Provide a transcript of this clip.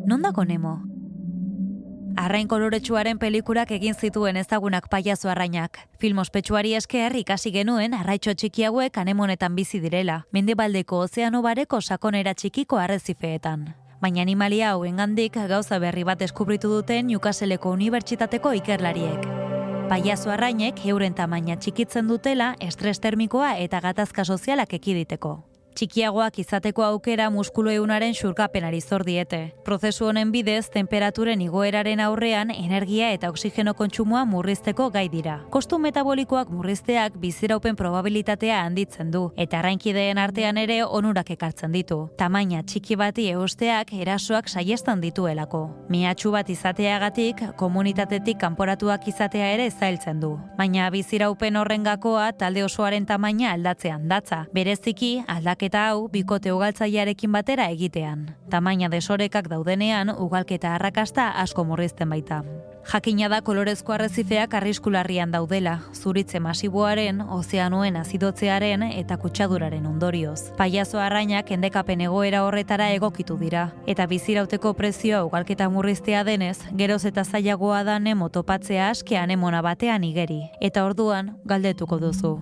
Nondako Nemo? Arrain koloretsuaren pelikurak egin zituen ezagunak Pailazo arrainak. Film ospetsuari esker ikasi genuen arraitxo txiki hauek anemonetan bizi direla, mendebaldeko ozeano bareko sakonera txikiko arrezifeetan. Baina animalia hauengandik gauza berri bat deskubritu duten Newcastleko Unibertsitateko ikerlariek. Pailazo arrainek euren tamaina txikitzen dutela estres termikoa eta gatazka sozialak ekiditeko. Txikiagoak izateko aukera muskulu ehunaren xurkapenari zor diete. Prozesu honen bidez, tenperaturen igoeraren aurrean energia eta oxigeno kontsumoa murrizteko gai dira. Kostu metabolikoak murrizteak biziraupen probabilitatea handitzen du, eta arrainkideen artean ere onurak ekartzen ditu. Tamaina txiki bati eusteak erasoak saihestan dituelako. Mehatxu bat izateagatik, komunitatetik kanporatuak izatea ere zailtzen du. Baina biziraupen horren gakoa talde osoaren tamaina aldatzean datza. Bereziki, aldaketa hau bikote ugaltzailearekin batera egitean. Tamaina desorekak daudenean, ugalketa arrakasta asko murrizten baita. Jakina da kolorezko arrezifeak arriskularrian daudela, zuritze masiboaren, ozeanoen azidotzearen eta kutsaduraren ondorioz. Pailazo arrainak endekapen egoera horretara egokitu dira, eta bizirauteko prezioa ugalketa murriztea denez, geroz eta zailagoa da Nemo topatzea aske anemona batean igeri, eta orduan galdetuko duzu.